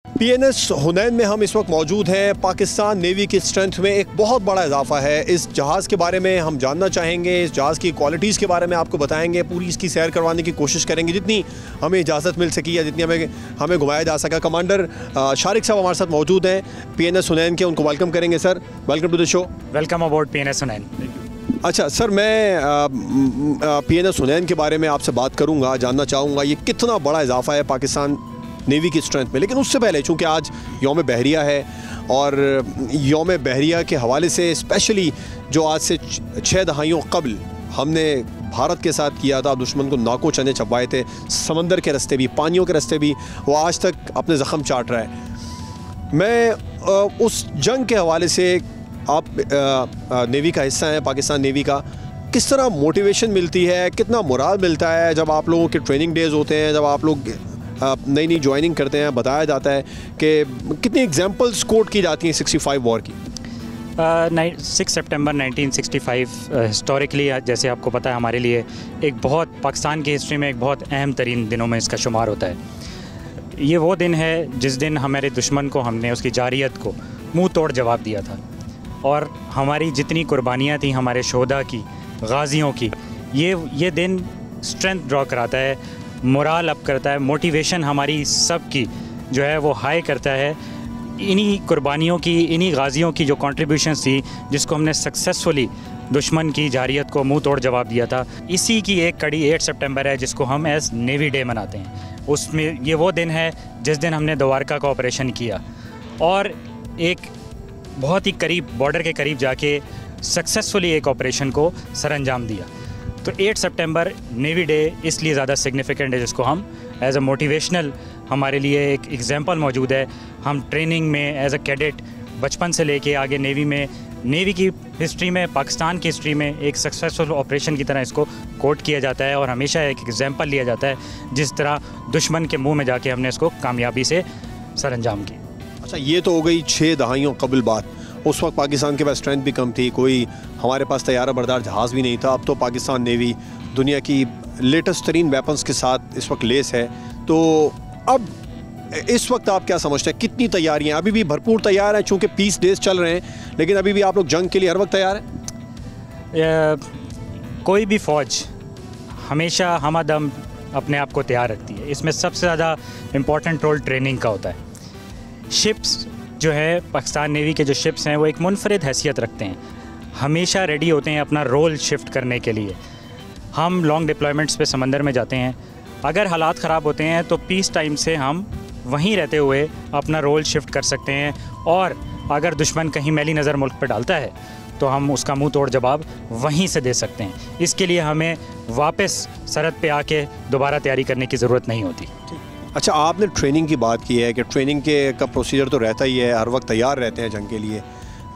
PNS हुनैन में हम इस वक्त मौजूद हैं। पाकिस्तान नेवी की स्ट्रेंथ में एक बहुत बड़ा इजाफा है। इस जहाज़ के बारे में हम जानना चाहेंगे, इस जहाज़ की क्वालिटीज़ के बारे में आपको बताएंगे, पूरी इसकी सैर करवाने की कोशिश करेंगे जितनी हमें इजाज़त मिल सकी या जितनी हमें घुमाया जा सका। कमांडर शारिक साहब हमारे साथ मौजूद हैं पीएनएस हुनैन के, उनको वेलकम करेंगे। Sir, welcome to the show. Welcome about PNS Hunain. अच्छा सर, मैं पीएनएस हुनैन के बारे में आपसे बात करूँगा, जानना चाहूँगा ये कितना बड़ा इजाफा है पाकिस्तान नेवी की स्ट्रेंथ में। लेकिन उससे पहले, चूँकि आज यौम बहरिया है और यौम बहरिया के हवाले से स्पेशली जो आज से 6 दहाइयों कबल हमने भारत के साथ किया था, दुश्मन को नाको चने चबवाए थे, समंदर के रास्ते भी, पानियों के रास्ते भी, वो आज तक अपने ज़ख़म चाट रहा है। मैं उस जंग के हवाले से, आप नेवी का हिस्सा हैं, पाकिस्तान नेवी का, किस तरह मोटिवेशन मिलती है, कितना मोराल मिलता है जब आप लोगों के ट्रेनिंग डेज़ होते हैं, जब आप लोग नई नई ज्वाइनिंग करते हैं, बताया जाता है कि कितनी एग्जांपल्स कोट की जाती हैं 65 वॉर की। 6 सितंबर 1965 हिस्टोरिकली, जैसे आपको पता है, हमारे लिए एक बहुत, पाकिस्तान की हिस्ट्री में एक बहुत अहम तरीन दिनों में इसका शुमार होता है। ये वो दिन है जिस दिन हमारे दुश्मन को हमने उसकी जारियत को मुंह तोड़ जवाब दिया था, और हमारी जितनी कुर्बानियाँ थी हमारे शोधा की, गाजियों की, ये दिन स्ट्रेंथ ड्रॉ कराता है, मोराल अप करता है, मोटिवेशन हमारी सब की जो है वो हाई करता है। इन्हीं कुर्बानियों की, इन्हीं गाजियों की जो कंट्रीब्यूशंस थी, जिसको हमने सक्सेसफुली दुश्मन की जारियत को मुंह तोड़ जवाब दिया था, इसी की एक कड़ी 8 सितंबर है जिसको हम एज नेवी डे मनाते हैं। उसमें ये वो दिन है जिस दिन हमने द्वारका का ऑपरेशन किया और एक बहुत ही करीब, बॉर्डर के करीब जाके सक्सेसफुली एक ऑपरेशन को सरअंजाम दिया। तो 8 सितंबर नेवी डे इसलिए ज़्यादा सिग्निफिकेंट है, जिसको हम एज अ मोटिवेशनल, हमारे लिए एक एग्जांपल मौजूद है। हम ट्रेनिंग में एज अ कैडेट बचपन से लेके आगे नेवी में, नेवी की हिस्ट्री में, पाकिस्तान की हिस्ट्री में एक सक्सेसफुल ऑपरेशन की तरह इसको कोट किया जाता है और हमेशा एक एग्जांपल लिया जाता है, जिस तरह दुश्मन के मुँह में जाके हमने इसको कामयाबी से सरअंजाम की। अच्छा, ये तो हो गई 6 दहाइयों कबल बात। उस वक्त पाकिस्तान के पास स्ट्रेंथ भी कम थी, कोई हमारे पास तैयारा बरदार जहाज़ भी नहीं था। अब तो पाकिस्तान नेवी दुनिया की लेटेस्ट तरीन वेपन्स के साथ इस वक्त लेस है। तो अब इस वक्त आप क्या समझते हैं, कितनी तैयारियां अभी भी भरपूर तैयार हैं? चूँकि पीस डेज चल रहे हैं, लेकिन अभी भी आप लोग जंग के लिए हर वक्त तैयार हैं? कोई भी फ़ौज हमेशा हमदम अपने आप को तैयार रखती है। इसमें सबसे ज़्यादा इम्पॉर्टेंट रोल ट्रेनिंग का होता है। शिप्स जो है, पाकिस्तान नेवी के जो शिप्स हैं, वो एक मुनफरिद हैसियत रखते हैं, हमेशा रेडी होते हैं अपना रोल शिफ्ट करने के लिए। हम लॉन्ग डिप्लॉयमेंट्स पे समंदर में जाते हैं, अगर हालात ख़राब होते हैं तो पीस टाइम से हम वहीं रहते हुए अपना रोल शिफ्ट कर सकते हैं, और अगर दुश्मन कहीं मैली नज़र मुल्क पर डालता है तो हम उसका मुंह तोड़ जवाब वहीं से दे सकते हैं। इसके लिए हमें वापस सरहद पे आके दोबारा तैयारी करने की ज़रूरत नहीं होती। अच्छा, आपने ट्रेनिंग की बात की है कि ट्रेनिंग का प्रोसीजर तो रहता ही है, हर वक्त तैयार रहते हैं जंग के लिए।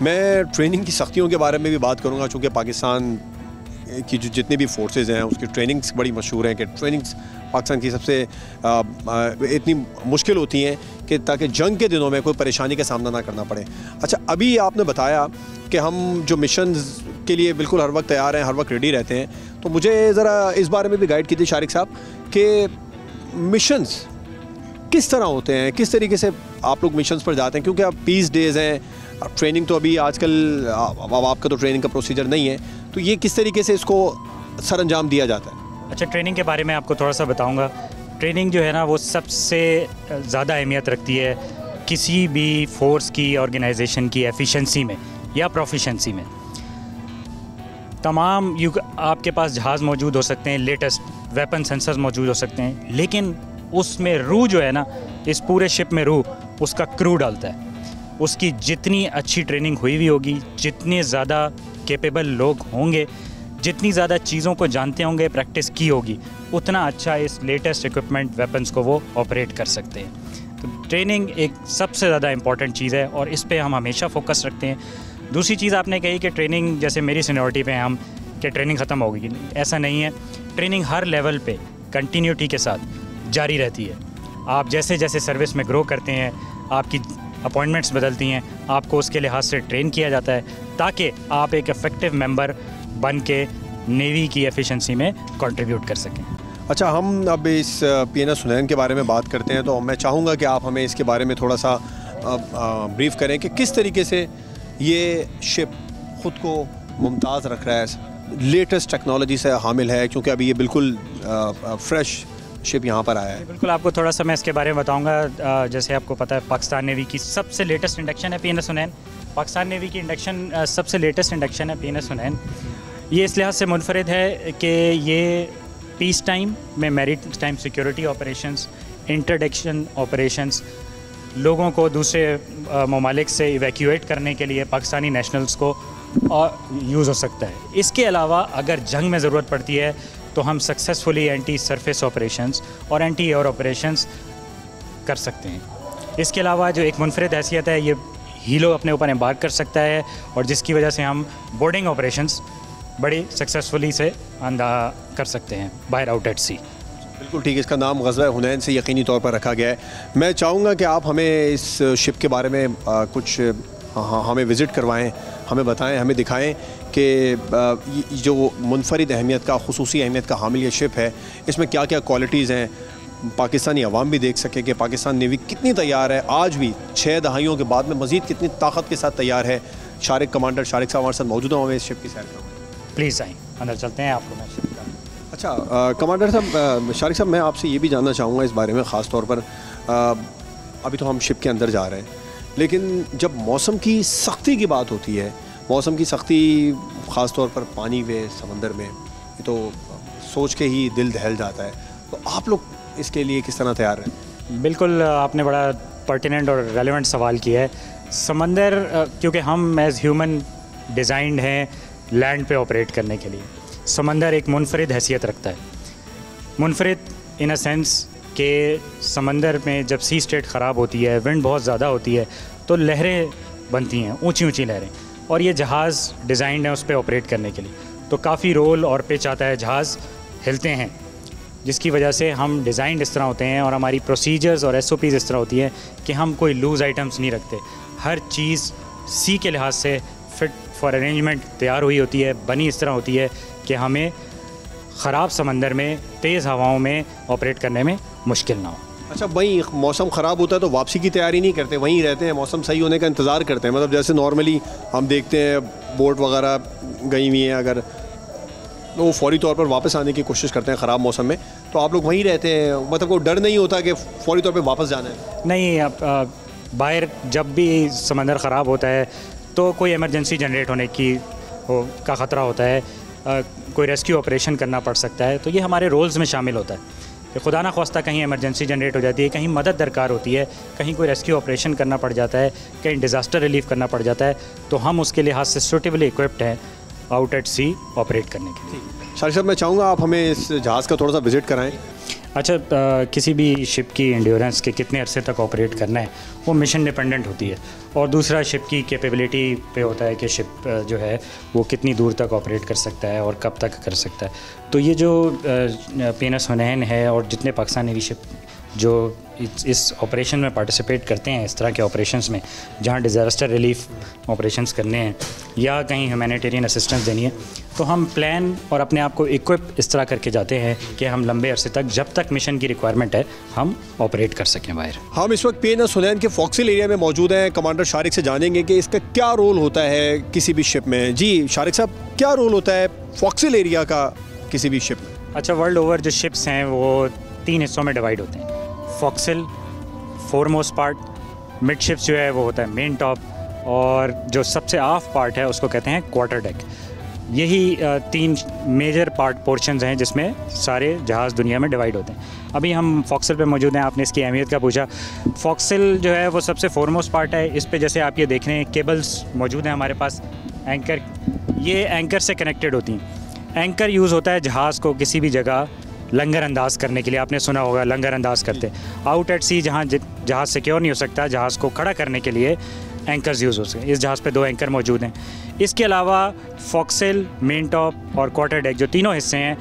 मैं ट्रेनिंग की सख्तियों के बारे में भी बात करूंगा, चूँकि पाकिस्तान की जो जितनी भी फोर्सेस हैं उसकी ट्रेनिंग्स बड़ी मशहूर हैं कि ट्रेनिंग्स पाकिस्तान की सबसे इतनी मुश्किल होती हैं कि ताकि जंग के दिनों में कोई परेशानी का सामना ना करना पड़े। अच्छा, अभी आपने बताया कि हम जो मिशंस के लिए बिल्कुल हर वक्त तैयार हैं, हर वक्त रेडी रहते हैं, तो मुझे ज़रा इस बारे में भी गाइड कीजिए शारिक साहब कि मिशंस किस तरह होते हैं, किस तरीके से आप लोग मिशंस पर जाते हैं? क्योंकि अब पीस डेज़ हैं, ट्रेनिंग तो अभी आजकल, अब आपका तो ट्रेनिंग का प्रोसीजर नहीं है, तो ये किस तरीके से इसको सरअंजाम दिया जाता है? अच्छा, ट्रेनिंग के बारे में आपको थोड़ा सा बताऊंगा। ट्रेनिंग जो है ना, वो सबसे ज़्यादा अहमियत रखती है किसी भी फोर्स की, ऑर्गेनाइजेशन की एफिशिएंसी में या प्रोफिशेंसी में। तमाम आपके पास जहाज़ मौजूद हो सकते हैं, लेटेस्ट वेपन सेंसर्स मौजूद हो सकते हैं, लेकिन उसमें रूह जो है ना, इस पूरे शिप में रूह उसका क्रू डालता है। उसकी जितनी अच्छी ट्रेनिंग हुई हुई होगी, जितने ज़्यादा कैपेबल लोग होंगे, जितनी ज़्यादा चीज़ों को जानते होंगे, प्रैक्टिस की होगी, उतना अच्छा इस लेटेस्ट इक्विपमेंट, वेपन्स को वो ऑपरेट कर सकते हैं। तो ट्रेनिंग एक सबसे ज़्यादा इम्पॉर्टेंट चीज़ है और इस पे हम हमेशा फोकस रखते हैं। दूसरी चीज़ आपने कही कि ट्रेनिंग, जैसे मेरी सीनियरिटी पे हम कि ट्रेनिंग ख़त्म हो गई, ऐसा नहीं है। ट्रेनिंग हर लेवल पे कंटिन्यूटी के साथ जारी रहती है। आप जैसे जैसे सर्विस में ग्रो करते हैं, आपकी अपॉइंटमेंट्स बदलती हैं, आपको उसके लिहाज से ट्रेन किया जाता है ताकि आप एक इफ़ेक्टिव मेंबर बन के नेवी की एफिशिएंसी में कंट्रीब्यूट कर सकें। अच्छा, हम अब इस PNS हुनैन के बारे में बात करते हैं, तो मैं चाहूँगा कि आप हमें इसके बारे में थोड़ा सा ब्रीफ करें कि किस तरीके से ये शिप ख़ुद को मुमताज़ रख रहा है, लेटेस्ट टेक्नोलॉजी से हामिल है, क्योंकि अभी ये बिल्कुल फ्रेश शिप यहाँ पर आया है। बिल्कुल, आपको थोड़ा सा मैं इसके बारे में बताऊंगा। जैसे आपको पता है, पाकिस्तान नेवी की सबसे लेटेस्ट इंडक्शन है PNS हुनैन। पाकिस्तान नेवी की इंडक्शन सबसे लेटेस्ट इंडक्शन है PNS हुनैन। ये इस लिहाज से मुनफरिद है कि ये पीस टाइम में merit time security operations, interdiction operations, लोगों को दूसरे ममालिक से इवैक्यूएट करने के लिए पाकिस्तानी नेशनल्स को यूज़ हो सकता है। इसके अलावा अगर जंग में ज़रूरत पड़ती है तो हम सक्सेसफुली एंटी सरफेस ऑपरेशंस और एंटी एयर ऑपरेशंस कर सकते हैं। इसके अलावा जो एक मुनफरिद हैसियत है, ये हीलो अपने ऊपर एम्बार्क कर सकता है, और जिसकी वजह से हम बोर्डिंग ऑपरेशंस बड़ी सक्सेसफुली से कर सकते हैं बाहर आउट एट सी। बिल्कुल ठीक है, इसका नाम ग़ज़वा हुनैन से यकीनी तौर पर रखा गया है। मैं चाहूँगा कि आप हमें इस शिप के बारे में कुछ हमें विज़िट करवाएं, हमें बताएं, हमें दिखाएं कि जो मुनफरिद अहमियत का, खुसूसी अहमियत का हामिल ये शिप है, इसमें क्या क्या क्वालिटीज़ हैं, पाकिस्तानी अवाम भी देख सके कि पाकिस्तान नेवी कितनी तैयार है, आज भी 6 दहाइयों के बाद में मज़ीद कितनी ताकत के साथ तैयार है। शारिक कमांडर शारिक साहब हमारे साथ मौजूद हैं, हमें इस शिप की सैर कराएं। प्लीज़ आएँ, अंदर चलते हैं, आपको मैं शिप का। अच्छा कमांडर साहब, शारिक साहब, मैं आपसे ये भी जानना चाहूँगा इस बारे में, ख़ास तौर पर अभी तो हम शिप के अंदर जा रहे हैं, लेकिन जब मौसम की सख्ती की बात होती है, मौसम की सख्ती ख़ास तौर पर पानी में, समंदर में, ये तो सोच के ही दिल दहल जाता है, तो आप लोग इसके लिए किस तरह तैयार हैं? बिल्कुल, आपने बड़ा पर्टिनेंट और रेलेवेंट सवाल किया है। समंदर, क्योंकि हम एज़ ह्यूमन डिज़ाइंड हैं लैंड पे ऑपरेट करने के लिए, समंदर एक मुनफरिद हैसियत रखता है। मुनफरिद इन अ सेंस कि समंदर में जब सी स्टेट ख़राब होती है, विंड बहुत ज़्यादा होती है, तो लहरें बनती हैं, ऊंची ऊंची लहरें, और ये जहाज़ डिज़ाइंड है उस पर ऑपरेट करने के लिए, तो काफ़ी रोल और पिच आता है, जहाज़ हिलते हैं, जिसकी वजह से हम डिज़ाइंड इस तरह होते हैं और हमारी प्रोसीजर्स और SOPs इस तरह होती है कि हम कोई लूज़ आइटम्स नहीं रखते। हर चीज़ सी के लिहाज से फिट फॉर अरेंजमेंट तैयार हुई होती है, बनी इस तरह होती है कि हमें ख़राब समंदर में, तेज़ हवाओं में ऑपरेट करने में मुश्किल ना हो। अच्छा, वहीं मौसम ख़राब होता है तो वापसी की तैयारी नहीं करते, वहीं रहते हैं, मौसम सही होने का इंतज़ार करते हैं? मतलब जैसे नॉर्मली हम देखते हैं बोट वगैरह गई हुई हैं, अगर तो वो फौरी तौर पर वापस आने की कोशिश करते हैं ख़राब मौसम में, तो आप लोग वहीं रहते हैं, मतलब कोई डर नहीं होता कि फौरी तौर पर वापस जाना है? नहीं, बाहर जब भी समंदर ख़राब होता है तो कोई इमरजेंसी जनरेट होने का ख़तरा होता है, कोई रेस्क्यू ऑपरेशन करना पड़ सकता है, तो ये हमारे रोल्स में शामिल होता है कि खुदा ना ख्वास्ता कहीं इमरजेंसी जनरेट हो जाती है, कहीं मदद दरकार होती है, कहीं कोई रेस्क्यू ऑपरेशन करना पड़ जाता है, कहीं डिज़ास्टर रिलीफ करना पड़ जाता है, तो हम उसके लिहाज से सूटेबली इक्विप्ड हैं आउट एट सी ऑपरेट करने के लिए। शारिक साहब, मैं चाहूँगा आप हमें इस जहाज़ का थोड़ा सा विज़िट कराएं। अच्छा, किसी भी शिप की एंड्योरेंस के कितने अरसे तक ऑपरेट करना है वो मिशन डिपेंडेंट होती है, और दूसरा शिप की कैपेबिलिटी पे होता है कि शिप जो है वो कितनी दूर तक ऑपरेट कर सकता है और कब तक कर सकता है। तो ये जो PNS हुनैन है और जितने पाकिस्तान नेवी शिप जो इस ऑपरेशन में पार्टिसिपेट करते हैं, इस तरह के ऑपरेशंस में जहाँ डिज़ास्टर रिलीफ ऑपरेशंस करने हैं या कहीं ह्यूमैनिटेरियन असिस्टेंस देनी है, तो हम प्लान और अपने आप को इक्विप इस तरह करके जाते हैं कि हम लंबे अरसे तक, जब तक मिशन की रिक्वायरमेंट है, हम ऑपरेट कर सकें बाहर। हम इस वक्त PNS हुनैन के फॉक्सिल एरिया में मौजूद हैं। कमांडर शारिक से जानेंगे कि इसका क्या रोल होता है किसी भी शिप में। जी शारिक साहब, क्या रोल होता है फॉक्सिल एरिया का किसी भी शिप में? अच्छा, वर्ल्ड ओवर जो शिप्स हैं वो 3 हिस्सों में डिवाइड होते हैं। फॉक्सिल फोरमोस्ट पार्ट, मिड शिप्स जो है वो होता है मेन टॉप, और जो सबसे ऑफ पार्ट है उसको कहते हैं क्वार्टर डेक। यही 3 मेजर पोर्शंस हैं जिसमें सारे जहाज़ दुनिया में डिवाइड होते हैं। अभी हम फॉक्सिल पे मौजूद हैं, आपने इसकी अहमियत का पूछा। फॉक्सिल जो है वो सबसे फोरमोस्ट पार्ट है। इस पे जैसे आप ये देख रहे हैं केबल्स मौजूद हैं हमारे पास, एंकर, ये एंकर से कनेक्टेड होती हैं। एंकर यूज़ होता है जहाज़ को किसी भी जगह लंगर अंदाज करने के लिए, आपने सुना होगा लंगर अंदाज करते हैं। आउट एट सी जहाँ जहाज़ सिक्योर नहीं हो सकता, जहाज़ को खड़ा करने के लिए एंकर्स यूज़ हो सकते हैं। इस जहाज़ पे 2 एंकर मौजूद हैं। इसके अलावा फॉक्सिल, मेन टॉप और क्वार्टर डेक जो तीनों हिस्से हैं,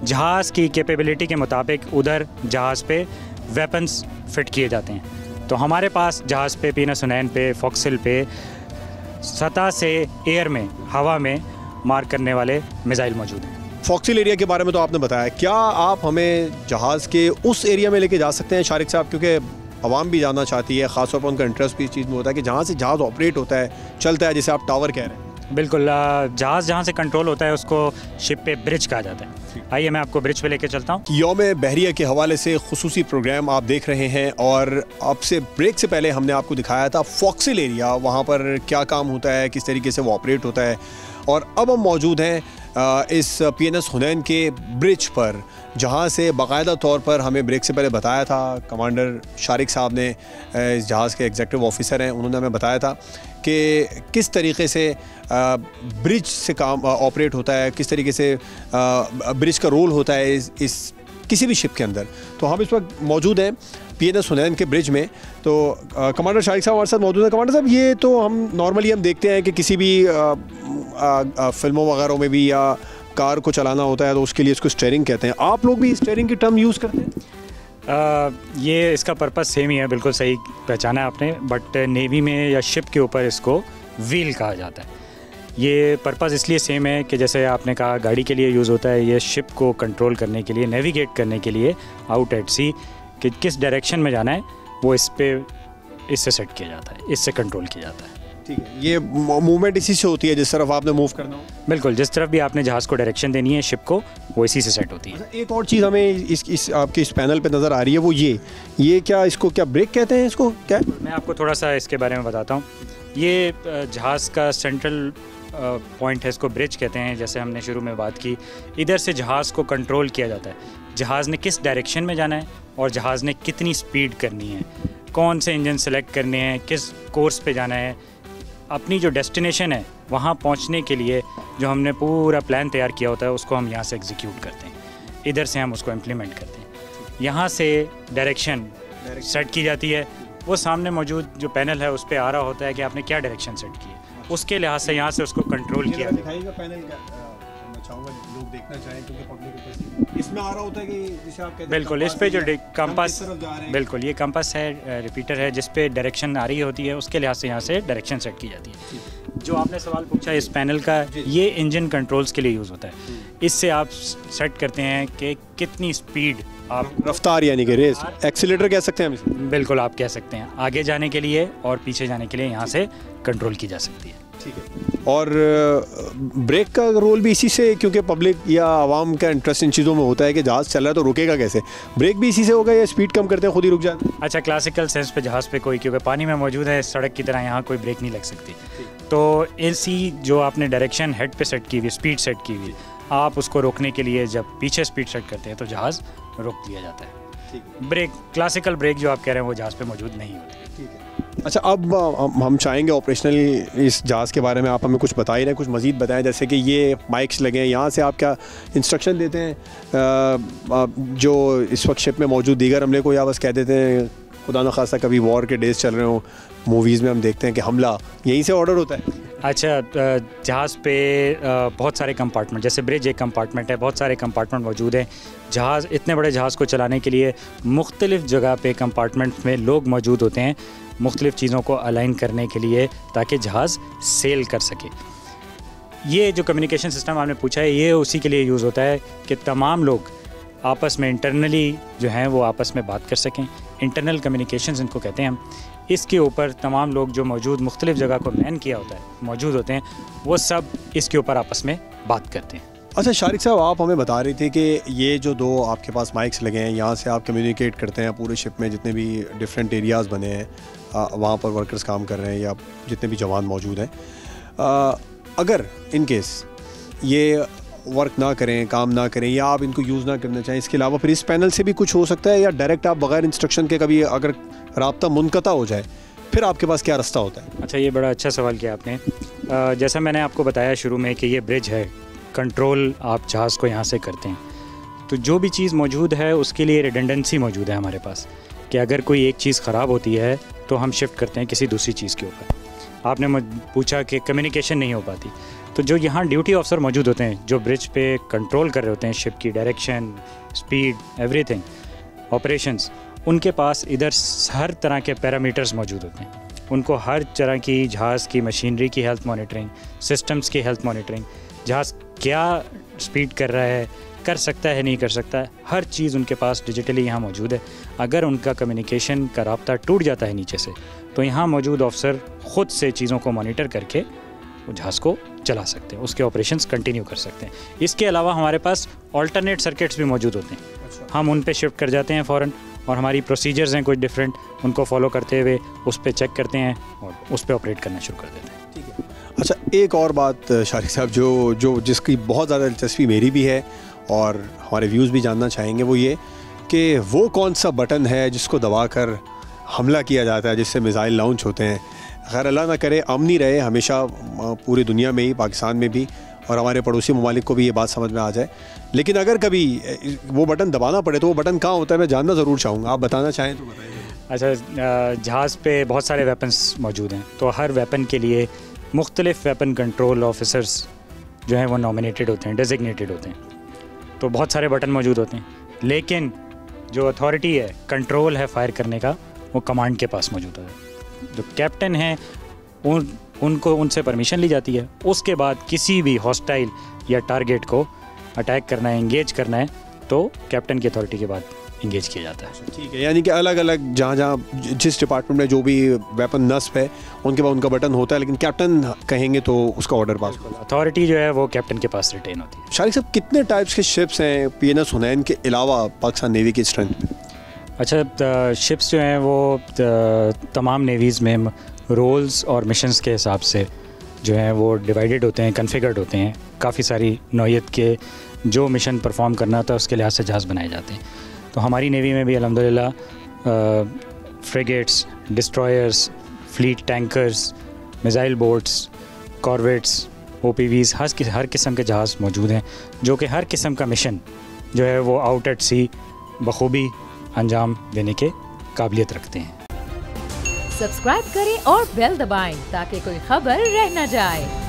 जहाज़ की कैपेबिलिटी के मुताबिक उधर जहाज़ पे वेपन्स फिट किए जाते हैं। तो हमारे पास जहाज़ पे PNS हुनैन पे, फॉक्सिल पे सतह से एयर में, हवा में मार करने वाले मिसाइल मौजूद हैं। फॉक्सिल एरिया के बारे में तो आपने बताया, क्या आप हमें जहाज़ के उस एरिया में लेके जा सकते हैं शारिक साहब, क्योंकि आवाम भी जानना चाहती है, ख़ासतौर पर उनका इंटरेस्ट भी इस चीज़ में होता है कि जहाँ से जहाज़ ऑपरेट होता है, चलता है, जिसे आप टावर कह रहे हैं। बिल्कुल, जहाज़ जहाँ से कंट्रोल होता है उसको शिप पे ब्रिज कहा जाता है। आइए मैं आपको ब्रिज पे लेके चलता हूँ। यौम बहरिया के हवाले से खुसूसी प्रोग्राम आप देख रहे हैं, और अब से ब्रेक से पहले हमने आपको दिखाया था फॉक्सिल एरिया, वहाँ पर क्या काम होता है, किस तरीके से वो ऑपरेट होता है। और अब हम मौजूद हैं इस PNS हुनैन के ब्रिज पर, जहाँ से बाकायदा तौर पर हमें ब्रेक से पहले बताया था कमांडर शारिक साहब ने, इस जहाज़ के एग्जीक्यूटिव ऑफिसर हैं, उन्होंने हमें बताया था कि किस तरीके से ब्रिज से काम ऑपरेट होता है, किस तरीके से ब्रिज का रोल होता है इस किसी भी शिप के अंदर। तो हम इस वक्त मौजूद हैं PNS हुनैन के ब्रिज में। तो कमांडर शारिक साहब हमारे साथ मौजूद हैं। कमांडर साहब, ये तो हम नॉर्मली देखते हैं कि किसी भी फिल्मों वगैरह में भी या कार को चलाना होता है तो उसके लिए इसको स्टीयरिंग कहते हैं, आप लोग भी स्टीयरिंग की टर्म यूज़ करते हैं? ये इसका पर्पस सेम ही है, बिल्कुल सही पहचाना आपने, बट नेवी में या शिप के ऊपर इसको व्हील कहा जाता है। ये पर्पस इसलिए सेम है कि जैसे आपने कहा गाड़ी के लिए यूज़ होता है, ये शिप को कंट्रोल करने के लिए, नेविगेट करने के लिए आउट एट सी कि किस डायरेक्शन में जाना है, वो इससे सेट किया जाता है, इससे कंट्रोल किया जाता है। ठीक है, ये मूवमेंट इसी से होती है जिस तरफ आपने मूव करना हो? बिल्कुल, जिस तरफ भी आपने जहाज़ को डायरेक्शन देनी है शिप को, वो इसी से सेट होती है। एक और चीज़ हमें इस आपके इस पैनल पे नज़र आ रही है, वो ये क्या, इसको क्या ब्रेक कहते हैं, इसको क्या? मैं आपको थोड़ा सा इसके बारे में बताता हूँ। ये जहाज़ का सेंट्रल पॉइंट है, इसको ब्रिज कहते हैं। जैसे हमने शुरू में बात की, इधर से जहाज़ को कंट्रोल किया जाता है, जहाज़ ने किस डायरेक्शन में जाना है और जहाज़ ने कितनी स्पीड करनी है, कौन से इंजन सेलेक्ट करने हैं, किस कोर्स पे जाना है, अपनी जो डेस्टिनेशन है वहाँ पहुँचने के लिए जो हमने पूरा प्लान तैयार किया होता है उसको हम यहाँ से एग्जीक्यूट करते हैं, इधर से हम उसको इम्प्लीमेंट करते हैं। यहाँ से डायरेक्शन सेट की जाती है, वो सामने मौजूद जो पैनल है उस पर आ रहा होता है कि आपने क्या डायरेक्शन सेट की है, उसके लिहाज से यहाँ से उसको कंट्रोल किया। दिखाइएगा पैनल क्या, मैं चाहूँगा लोग देखना चाहें क्योंकि पब्लिक इसमें आ रहा होता है कि जिसे आप कहते हैं। बिल्कुल, इस पे जो कंपास, बिल्कुल ये कंपास है, रिपीटर है, जिस पे डायरेक्शन आ रही होती है, उसके लिहाज से यहाँ से डायरेक्शन सेट की जाती है। जो आपने सवाल पूछा इस पैनल का, ये इंजन कंट्रोल्स के लिए यूज़ होता है। इससे आप सेट करते हैं कि कितनी स्पीड आप, रफ्तार यानी कि रेस, एक्सीलेटर कह सकते हैं हम। बिल्कुल आप कह सकते हैं, आगे जाने के लिए और पीछे जाने के लिए यहाँ से कंट्रोल की जा सकती है। ठीक है, और ब्रेक का रोल भी इसी से, क्योंकि पब्लिक या आवाम का इंटरेस्ट इन चीज़ों में होता है कि जहाज़ चल रहा है तो रुकेगा कैसे, ब्रेक भी इसी से होगा या स्पीड कम करते हैं खुद ही रुक जाते हैं? अच्छा, क्लासिकल सेंस पे जहाज़ पे कोई, क्योंकि पानी में मौजूद है, सड़क की तरह यहाँ कोई ब्रेक नहीं लग सकती, तो ऐसी जो आपने डायरेक्शन हेड पे सेट की हुई, स्पीड सेट की हुई, आप उसको रोकने के लिए जब पीछे स्पीड सेट करते हैं तो जहाज़ रोक दिया जाता है। ब्रेक, क्लासिकल ब्रेक जो आप कह रहे हैं वो जहाज़ पे मौजूद नहीं होती। ठीक है, अच्छा, अब हम चाहेंगे ऑपरेशनल इस जहाज़ के बारे में आप हमें कुछ बता ही रहे हैं, कुछ मज़ीद बताएं, जैसे कि ये माइक्स लगे हैं, यहाँ से आप क्या इंस्ट्रक्शन देते हैं जो इस वक्त शिप में मौजूद दीगर हमले को, या बस कह देते हैं खुदा न खास्ता कभी वॉर के डेज चल रहे हों, मूवीज़ में हम देखते हैं कि हमला यहीं से ऑर्डर होता है? अच्छा, जहाज़ पे बहुत सारे कंपार्टमेंट, जैसे ब्रिज एक कंपार्टमेंट है, बहुत सारे कंपार्टमेंट मौजूद हैं। जहाज़, इतने बड़े जहाज़ को चलाने के लिए मुख्तलिफ़ जगह पे कंपार्टमेंट में लोग मौजूद होते हैं, मुख्तलिफ़ चीज़ों को अलाइन करने के लिए, ताकि जहाज़ सेल कर सके। ये जो कम्युनिकेशन सिस्टम आपने पूछा है, ये उसी के लिए यूज़ होता है कि तमाम लोग आपस में इंटरनली जो हैं वो आपस में बात कर सकें। इंटरनल कम्युनिकेशंस इनको कहते हैं हम। इसके ऊपर तमाम लोग जो मौजूद मुख्तलिफ़ जगह को मैन किया होता है, मौजूद होते हैं, वो सब इसके ऊपर आपस में बात करते हैं। अच्छा शारिक साहब, आप हमें बता रहे थे कि ये जो दो आपके पास माइक्स लगे हैं, यहाँ से आप कम्युनिकेट करते हैं पूरे शिप में जितने भी डिफरेंट एरियाज़ बने हैं, वहाँ पर वर्कर्स काम कर रहे हैं या जितने भी जवान मौजूद हैं, अगर इन केस ये वर्क ना करें, काम ना करें, या आप इनको यूज़ ना करना चाहें, इसके अलावा फिर इस पैनल से भी कुछ हो सकता है, या डायरेक्ट आप बगैर इंस्ट्रक्शन के कभी अगर राब्ता मुनक़ता हो जाए फिर आपके पास क्या रास्ता होता है? अच्छा, ये बड़ा अच्छा सवाल किया आपने। जैसा मैंने आपको बताया शुरू में कि ये ब्रिज है, कंट्रोल आप जहाज़ को यहाँ से करते हैं, तो जो भी चीज़ मौजूद है उसके लिए रिडंडेंसी मौजूद है हमारे पास, कि अगर कोई एक चीज़ ख़राब होती है तो हम शिफ्ट करते हैं किसी दूसरी चीज़ के ऊपर। आपने पूछा कि कम्युनिकेशन नहीं हो पाती, तो जो यहाँ ड्यूटी ऑफिसर मौजूद होते हैं, जो ब्रिज पे कंट्रोल कर रहे होते हैं शिप की डायरेक्शन, स्पीड, एवरीथिंग, ऑपरेशंस, उनके पास इधर हर तरह के पैरामीटर्स मौजूद होते हैं। उनको हर तरह की जहाज़ की मशीनरी की हेल्थ मॉनिटरिंग, सिस्टम्स की हेल्थ मॉनिटरिंग, जहाज़ क्या स्पीड कर रहा है, कर सकता है नहीं कर सकता है, हर चीज़ उनके पास डिजिटली यहाँ मौजूद है। अगर उनका कम्युनिकेशन का राब्ता टूट जाता है नीचे से, तो यहाँ मौजूद ऑफिसर ख़ुद से चीज़ों को मॉनिटर करके वो जहाज़ को चला सकते हैं, उसके ऑपरेशंस कंटिन्यू कर सकते हैं। इसके अलावा हमारे पास ऑल्टरनेट सर्किट्स भी मौजूद होते हैं। हम उन पे शिफ्ट कर जाते हैं फ़ौरन, और हमारी प्रोसीजर्स हैं कुछ डिफरेंट, उनको फॉलो करते हुए उस पर चेक करते हैं और उस पर ऑपरेट करना शुरू कर देते हैं। ठीक है। अच्छा, एक और बात शारिक साहब जो जिसकी बहुत ज़्यादा दिलचस्पी मेरी भी है और हमारे व्यूज़ भी जानना चाहेंगे, वो ये कि वो कौन सा बटन है जिसको दबाकर हमला किया जाता है, जिससे मिसाइल लॉन्च होते हैं। खैर अल्लाह ना करे अमन ही रहे हमेशा पूरी दुनिया में ही, पाकिस्तान में भी, और हमारे पड़ोसी ममालिक को भी ये बात समझ में आ जाए। लेकिन अगर कभी वो बटन दबाना पड़े तो वो बटन कहाँ होता है, मैं जानना ज़रूर चाहूँगा। आप बताना चाहें तो बताइए। अच्छा, जहाज़ पे बहुत सारे वेपन्स मौजूद हैं, तो हर वेपन के लिए मुख्तलिफ वेपन कंट्रोल ऑफिसर्स जो हैं वो नॉमिनेटेड होते हैं, डेजिग्नेटेड होते हैं। तो बहुत सारे बटन मौजूद होते हैं, लेकिन जो अथॉरिटी है, कंट्रोल है फायर करने का, वो कमांड के पास मौजूद है। जो कैप्टन हैं उनको उनसे परमिशन ली जाती है। उसके बाद किसी भी हॉस्टाइल या टारगेट को अटैक करना है, इंगेज करना है, तो कैप्टन की अथॉरिटी के बाद इंगेज किया जाता है। ठीक है, यानी कि अलग अलग जहाँ जिस डिपार्टमेंट में जो भी वेपन नस्ब है उनके बाद उनका बटन होता है, लेकिन कैप्टन कहेंगे तो उसका ऑर्डर पास होगा। अथॉरिटी जो है वो कैप्टन के पास रिटेन होती है। शारिक साहब, कितने टाइप्स के शिप्स हैं PNS हुनैन के अलावा पाकिस्तान नेवी की स्ट्रेंथ में? अच्छा, शिप्स जो हैं वो तमाम नेवीज़ में रोल्स और मिशंस के हिसाब से जो हैं वो डिवाइडेड होते हैं, कन्फिगर्ड होते हैं। काफ़ी सारी नौइयत के जो मिशन परफॉर्म करना होता है उसके लिहाज से जहाज़ बनाए जाते हैं। तो हमारी नेवी में भी अल्हम्दुलिल्लाह frigates, destroyers, fleet tankers, missile boats, corvettes, OPVs, हर किस्म के जहाज़ मौजूद हैं, जो कि हर किस्म का मिशन जो है वो आउट एट सी बखूबी अंजाम देने के काबिलियत रखते हैं। सब्सक्राइब करें और बेल दबाएं ताकि कोई खबर रह न जाए।